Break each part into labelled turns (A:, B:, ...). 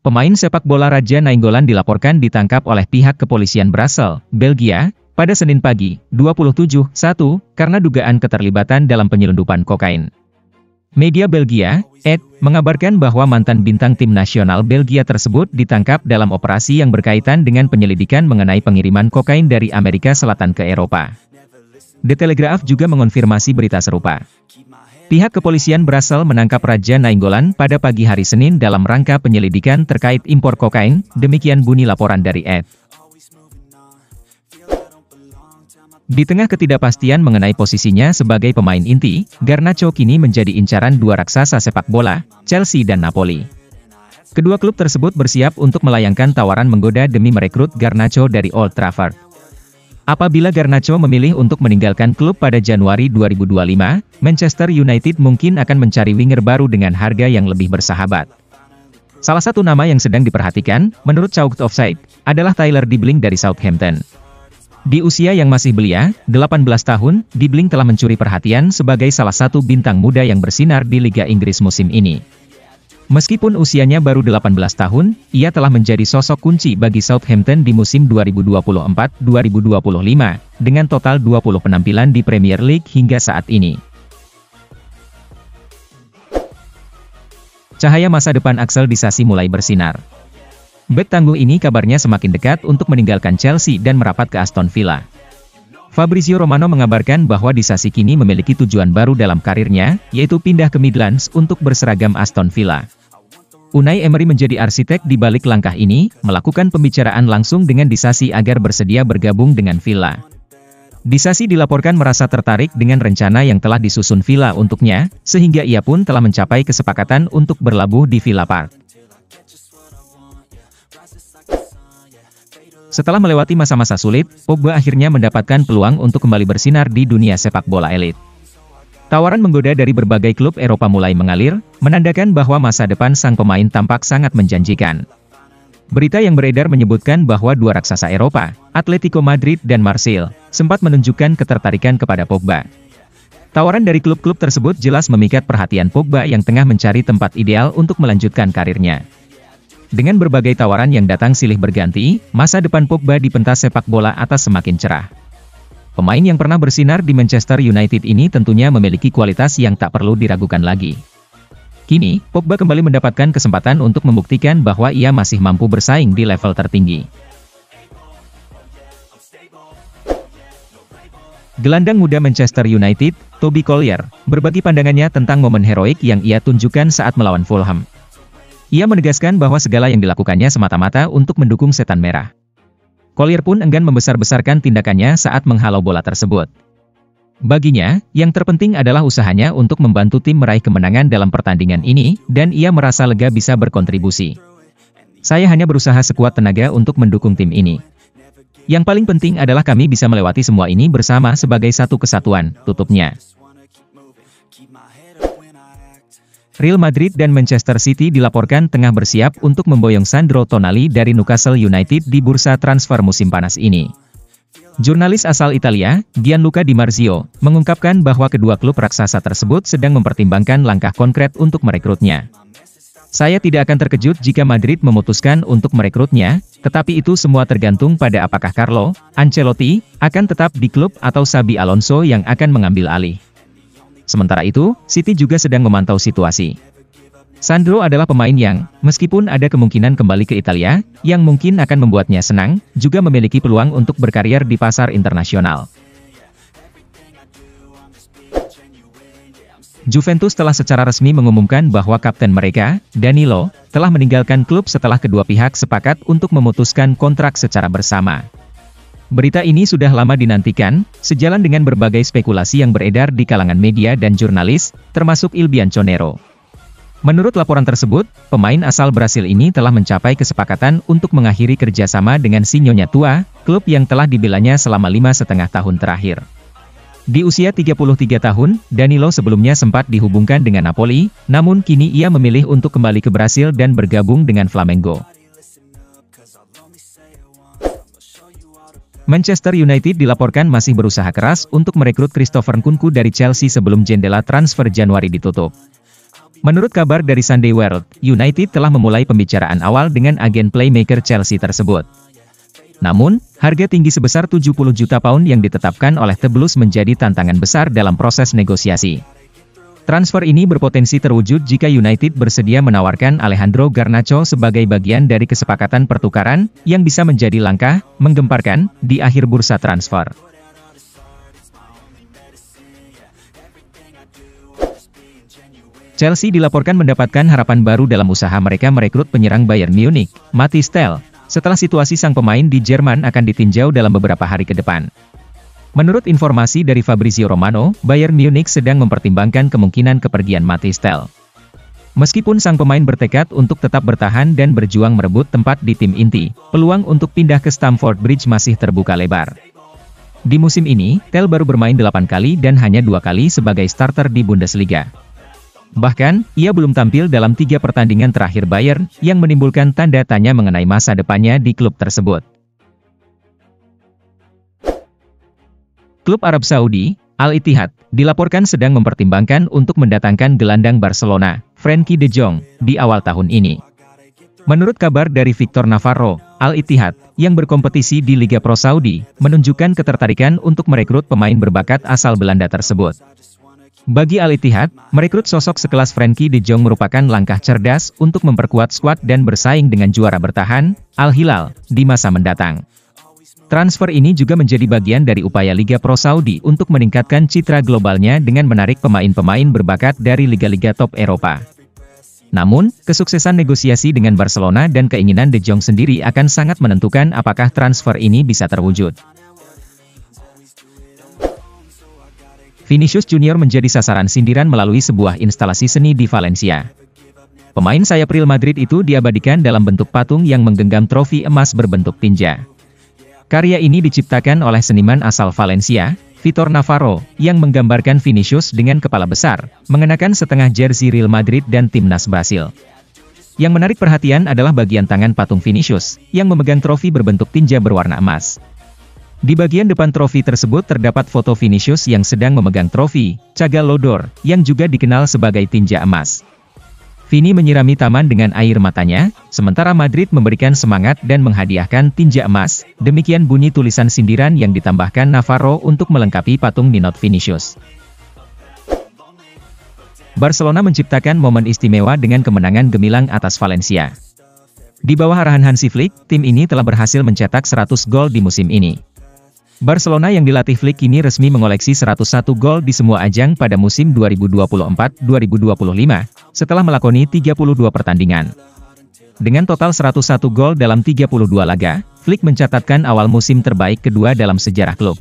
A: Pemain sepak bola Raja Nainggolan dilaporkan ditangkap oleh pihak kepolisian Brussels, Belgia, pada Senin pagi, 27/1, karena dugaan keterlibatan dalam penyelundupan kokain. Media Belgia, ED, mengabarkan bahwa mantan bintang tim nasional Belgia tersebut ditangkap dalam operasi yang berkaitan dengan penyelidikan mengenai pengiriman kokain dari Amerika Selatan ke Eropa. The Telegraph juga mengonfirmasi berita serupa. Pihak kepolisian Brussels menangkap Raja Nainggolan pada pagi hari Senin dalam rangka penyelidikan terkait impor kokain, demikian bunyi laporan dari ED. Di tengah ketidakpastian mengenai posisinya sebagai pemain inti, Garnacho kini menjadi incaran dua raksasa sepak bola, Chelsea dan Napoli. Kedua klub tersebut bersiap untuk melayangkan tawaran menggoda demi merekrut Garnacho dari Old Trafford. Apabila Garnacho memilih untuk meninggalkan klub pada Januari 2025, Manchester United mungkin akan mencari winger baru dengan harga yang lebih bersahabat. Salah satu nama yang sedang diperhatikan, menurut Chalk Offside, adalah Tyler Dibling dari Southampton. Di usia yang masih belia, 18 tahun, Dibling telah mencuri perhatian sebagai salah satu bintang muda yang bersinar di Liga Inggris musim ini. Meskipun usianya baru 18 tahun, ia telah menjadi sosok kunci bagi Southampton di musim 2024-2025, dengan total 20 penampilan di Premier League hingga saat ini. Cahaya masa depan Axel Disasi mulai bersinar. Bek tangguh ini kabarnya semakin dekat untuk meninggalkan Chelsea dan merapat ke Aston Villa. Fabrizio Romano mengabarkan bahwa Disasi kini memiliki tujuan baru dalam karirnya, yaitu pindah ke Midlands untuk berseragam Aston Villa. Unai Emery menjadi arsitek di balik langkah ini, melakukan pembicaraan langsung dengan Disasi agar bersedia bergabung dengan Villa. Disasi dilaporkan merasa tertarik dengan rencana yang telah disusun Villa untuknya, sehingga ia pun telah mencapai kesepakatan untuk berlabuh di Villa Park. Setelah melewati masa-masa sulit, Pogba akhirnya mendapatkan peluang untuk kembali bersinar di dunia sepak bola elit. Tawaran menggoda dari berbagai klub Eropa mulai mengalir, menandakan bahwa masa depan sang pemain tampak sangat menjanjikan. Berita yang beredar menyebutkan bahwa dua raksasa Eropa, Atletico Madrid dan Marseille, sempat menunjukkan ketertarikan kepada Pogba. Tawaran dari klub-klub tersebut jelas memikat perhatian Pogba yang tengah mencari tempat ideal untuk melanjutkan karirnya. Dengan berbagai tawaran yang datang silih berganti, masa depan Pogba di pentas sepak bola atas semakin cerah. Pemain yang pernah bersinar di Manchester United ini tentunya memiliki kualitas yang tak perlu diragukan lagi. Kini, Pogba kembali mendapatkan kesempatan untuk membuktikan bahwa ia masih mampu bersaing di level tertinggi. Gelandang muda Manchester United, Toby Collier, berbagi pandangannya tentang momen heroik yang ia tunjukkan saat melawan Fulham. Ia menegaskan bahwa segala yang dilakukannya semata-mata untuk mendukung Setan Merah. Collier pun enggan membesar-besarkan tindakannya saat menghalau bola tersebut. Baginya, yang terpenting adalah usahanya untuk membantu tim meraih kemenangan dalam pertandingan ini, dan ia merasa lega bisa berkontribusi. Saya hanya berusaha sekuat tenaga untuk mendukung tim ini. Yang paling penting adalah kami bisa melewati semua ini bersama sebagai satu kesatuan, tutupnya. Real Madrid dan Manchester City dilaporkan tengah bersiap untuk memboyong Sandro Tonali dari Newcastle United di bursa transfer musim panas ini. Jurnalis asal Italia, Gianluca Di Marzio, mengungkapkan bahwa kedua klub raksasa tersebut sedang mempertimbangkan langkah konkret untuk merekrutnya. Saya tidak akan terkejut jika Madrid memutuskan untuk merekrutnya, tetapi itu semua tergantung pada apakah Carlo Ancelotti akan tetap di klub atau Xabi Alonso yang akan mengambil alih. Sementara itu, City juga sedang memantau situasi. Sandro adalah pemain yang, meskipun ada kemungkinan kembali ke Italia, yang mungkin akan membuatnya senang, juga memiliki peluang untuk berkarier di pasar internasional. Juventus telah secara resmi mengumumkan bahwa kapten mereka, Danilo, telah meninggalkan klub setelah kedua pihak sepakat untuk memutuskan kontrak secara bersama. Berita ini sudah lama dinantikan, sejalan dengan berbagai spekulasi yang beredar di kalangan media dan jurnalis, termasuk Il Bianconero. Menurut laporan tersebut, pemain asal Brasil ini telah mencapai kesepakatan untuk mengakhiri kerjasama dengan si Nyonya Tua, klub yang telah dibelanya selama 5,5 tahun terakhir. Di usia 33 tahun, Danilo sebelumnya sempat dihubungkan dengan Napoli, namun kini ia memilih untuk kembali ke Brasil dan bergabung dengan Flamengo. Manchester United dilaporkan masih berusaha keras untuk merekrut Christopher Nkunku dari Chelsea sebelum jendela transfer Januari ditutup. Menurut kabar dari Sunday World, United telah memulai pembicaraan awal dengan agen playmaker Chelsea tersebut. Namun, harga tinggi sebesar 70 juta pound yang ditetapkan oleh The Blues menjadi tantangan besar dalam proses negosiasi. Transfer ini berpotensi terwujud jika United bersedia menawarkan Alejandro Garnacho sebagai bagian dari kesepakatan pertukaran, yang bisa menjadi langkah menggemparkan di akhir bursa transfer. Chelsea dilaporkan mendapatkan harapan baru dalam usaha mereka merekrut penyerang Bayern Munich, Mathys Tel, setelah situasi sang pemain di Jerman akan ditinjau dalam beberapa hari ke depan. Menurut informasi dari Fabrizio Romano, Bayern Munich sedang mempertimbangkan kemungkinan kepergian Mathys Tel. Meskipun sang pemain bertekad untuk tetap bertahan dan berjuang merebut tempat di tim inti, peluang untuk pindah ke Stamford Bridge masih terbuka lebar. Di musim ini, Tel baru bermain 8 kali dan hanya 2 kali sebagai starter di Bundesliga. Bahkan, ia belum tampil dalam 3 pertandingan terakhir Bayern, yang menimbulkan tanda tanya mengenai masa depannya di klub tersebut. Klub Arab Saudi, Al-Ittihad, dilaporkan sedang mempertimbangkan untuk mendatangkan gelandang Barcelona, Frenkie de Jong, di awal tahun ini. Menurut kabar dari Victor Navarro, Al-Ittihad, yang berkompetisi di Liga Pro Saudi, menunjukkan ketertarikan untuk merekrut pemain berbakat asal Belanda tersebut. Bagi Al-Ittihad, merekrut sosok sekelas Frenkie de Jong merupakan langkah cerdas untuk memperkuat skuad dan bersaing dengan juara bertahan, Al-Hilal, di masa mendatang. Transfer ini juga menjadi bagian dari upaya Liga Pro Saudi untuk meningkatkan citra globalnya dengan menarik pemain-pemain berbakat dari liga-liga top Eropa. Namun, kesuksesan negosiasi dengan Barcelona dan keinginan de Jong sendiri akan sangat menentukan apakah transfer ini bisa terwujud. Vinicius Junior menjadi sasaran sindiran melalui sebuah instalasi seni di Valencia. Pemain sayap Real Madrid itu diabadikan dalam bentuk patung yang menggenggam trofi emas berbentuk tinja. Karya ini diciptakan oleh seniman asal Valencia, Victor Navarro, yang menggambarkan Vinicius dengan kepala besar, mengenakan setengah jersey Real Madrid dan timnas Brasil. Yang menarik perhatian adalah bagian tangan patung Vinicius, yang memegang trofi berbentuk tinja berwarna emas. Di bagian depan trofi tersebut terdapat foto Vinicius yang sedang memegang trofi, Cagal Lodor, yang juga dikenal sebagai tinja emas. Vini menyirami taman dengan air matanya, sementara Madrid memberikan semangat dan menghadiahkan tinja emas, demikian bunyi tulisan sindiran yang ditambahkan Navarro untuk melengkapi patung ninot Vinicius. Barcelona menciptakan momen istimewa dengan kemenangan gemilang atas Valencia. Di bawah arahan Hansi Flick, tim ini telah berhasil mencetak 100 gol di musim ini. Barcelona yang dilatih Flick kini resmi mengoleksi 101 gol di semua ajang pada musim 2024-2025, setelah melakoni 32 pertandingan. Dengan total 101 gol dalam 32 laga, Flick mencatatkan awal musim terbaik kedua dalam sejarah klub.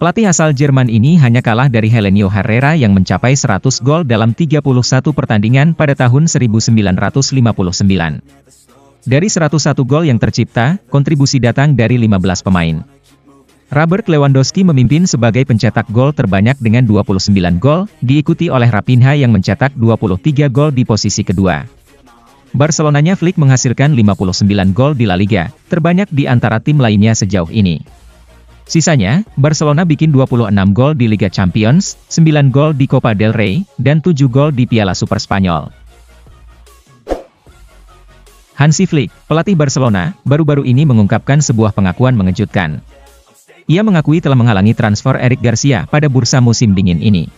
A: Pelatih asal Jerman ini hanya kalah dari Helenio Herrera yang mencapai 100 gol dalam 31 pertandingan pada tahun 1959. Dari 101 gol yang tercipta, kontribusi datang dari 15 pemain. Robert Lewandowski memimpin sebagai pencetak gol terbanyak dengan 29 gol, diikuti oleh Raphinha yang mencetak 23 gol di posisi kedua. Barcelonanya Flick menghasilkan 59 gol di La Liga, terbanyak di antara tim lainnya sejauh ini. Sisanya, Barcelona bikin 26 gol di Liga Champions, 9 gol di Copa del Rey, dan 7 gol di Piala Super Spanyol. Hansi Flick, pelatih Barcelona, baru-baru ini mengungkapkan sebuah pengakuan mengejutkan. Ia mengakui telah menghalangi transfer Eric Garcia pada bursa musim dingin ini.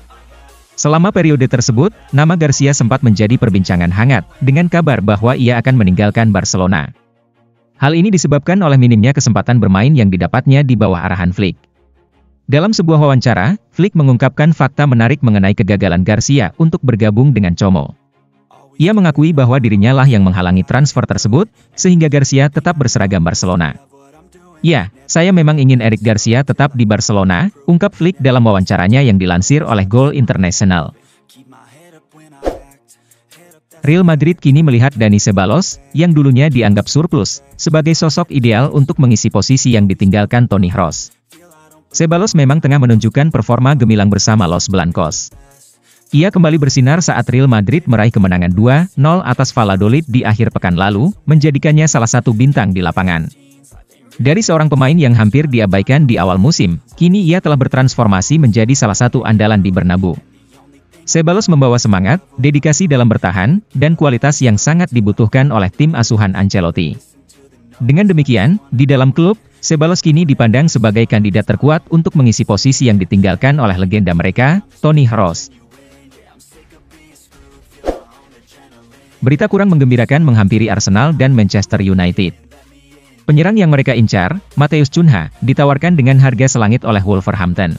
A: Selama periode tersebut, nama Garcia sempat menjadi perbincangan hangat, dengan kabar bahwa ia akan meninggalkan Barcelona. Hal ini disebabkan oleh minimnya kesempatan bermain yang didapatnya di bawah arahan Flick. Dalam sebuah wawancara, Flick mengungkapkan fakta menarik mengenai kegagalan Garcia untuk bergabung dengan Como. Ia mengakui bahwa dirinya lah yang menghalangi transfer tersebut, sehingga Garcia tetap berseragam Barcelona. Ya, saya memang ingin Eric Garcia tetap di Barcelona, ungkap Flick dalam wawancaranya yang dilansir oleh Goal International. Real Madrid kini melihat Dani Ceballos, yang dulunya dianggap surplus, sebagai sosok ideal untuk mengisi posisi yang ditinggalkan Toni Kroos. Ceballos memang tengah menunjukkan performa gemilang bersama Los Blancos. Ia kembali bersinar saat Real Madrid meraih kemenangan 2-0 atas Valladolid di akhir pekan lalu, menjadikannya salah satu bintang di lapangan. Dari seorang pemain yang hampir diabaikan di awal musim, kini ia telah bertransformasi menjadi salah satu andalan di Bernabeu. Ceballos membawa semangat, dedikasi dalam bertahan, dan kualitas yang sangat dibutuhkan oleh tim asuhan Ancelotti. Dengan demikian, di dalam klub, Ceballos kini dipandang sebagai kandidat terkuat untuk mengisi posisi yang ditinggalkan oleh legenda mereka, Toni Kroos. Berita kurang menggembirakan menghampiri Arsenal dan Manchester United. Penyerang yang mereka incar, Matheus Cunha, ditawarkan dengan harga selangit oleh Wolverhampton.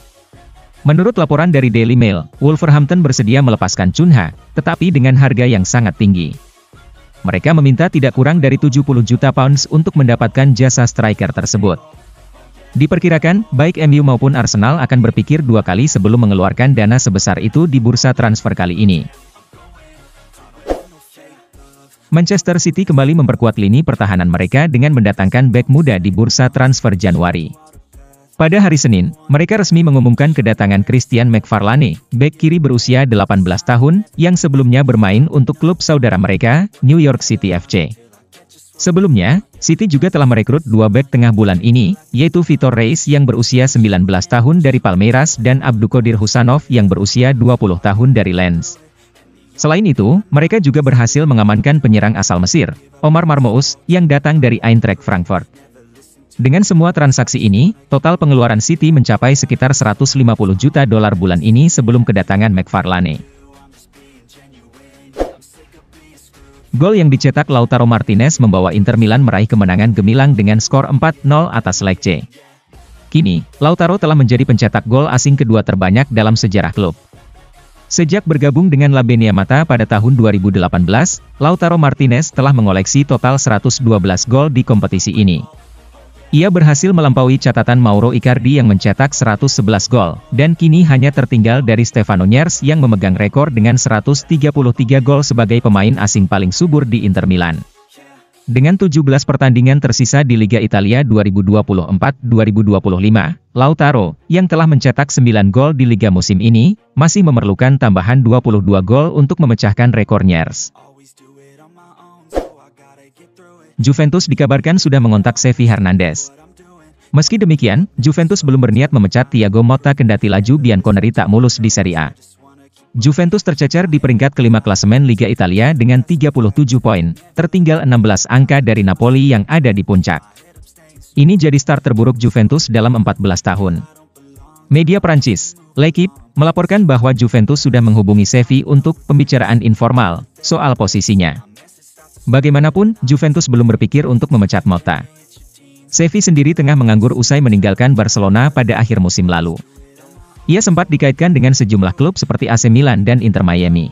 A: Menurut laporan dari Daily Mail, Wolverhampton bersedia melepaskan Cunha, tetapi dengan harga yang sangat tinggi. Mereka meminta tidak kurang dari 70 juta pounds untuk mendapatkan jasa striker tersebut. Diperkirakan, baik MU maupun Arsenal akan berpikir dua kali sebelum mengeluarkan dana sebesar itu di bursa transfer kali ini. Manchester City kembali memperkuat lini pertahanan mereka dengan mendatangkan bek muda di bursa transfer Januari. Pada hari Senin, mereka resmi mengumumkan kedatangan Christian McFarlane, bek kiri berusia 18 tahun, yang sebelumnya bermain untuk klub saudara mereka, New York City FC. Sebelumnya, City juga telah merekrut dua bek tengah bulan ini, yaitu Vitor Reis yang berusia 19 tahun dari Palmeiras dan Abdulkadir Husanov yang berusia 20 tahun dari Lens. Selain itu, mereka juga berhasil mengamankan penyerang asal Mesir, Omar Marmoush, yang datang dari Eintracht Frankfurt. Dengan semua transaksi ini, total pengeluaran City mencapai sekitar 150 juta dolar bulan ini sebelum kedatangan McFarlane. Gol yang dicetak Lautaro Martinez membawa Inter Milan meraih kemenangan gemilang dengan skor 4-0 atas Lecce. Kini, Lautaro telah menjadi pencetak gol asing kedua terbanyak dalam sejarah klub. Sejak bergabung dengan La Beniamata pada tahun 2018, Lautaro Martinez telah mengoleksi total 112 gol di kompetisi ini. Ia berhasil melampaui catatan Mauro Icardi yang mencetak 111 gol, dan kini hanya tertinggal dari Stefano Nyers yang memegang rekor dengan 133 gol sebagai pemain asing paling subur di Inter Milan. Dengan 17 pertandingan tersisa di Liga Italia 2024-2025, Lautaro, yang telah mencetak 9 gol di Liga musim ini, masih memerlukan tambahan 22 gol untuk memecahkan rekor Nyers. Juventus dikabarkan sudah mengontak Xavi Hernandez. Meski demikian, Juventus belum berniat memecat Thiago Motta kendati laju Bianconeri tak mulus di Serie A. Juventus tercecer di peringkat kelima klasemen Liga Italia dengan 37 poin, tertinggal 16 angka dari Napoli yang ada di puncak. Ini jadi start terburuk Juventus dalam 14 tahun. Media Prancis, L'Équipe, melaporkan bahwa Juventus sudah menghubungi Xavi untuk pembicaraan informal soal posisinya. Bagaimanapun, Juventus belum berpikir untuk memecat Motta. Xavi sendiri tengah menganggur usai meninggalkan Barcelona pada akhir musim lalu. Ia sempat dikaitkan dengan sejumlah klub seperti AC Milan dan Inter Miami.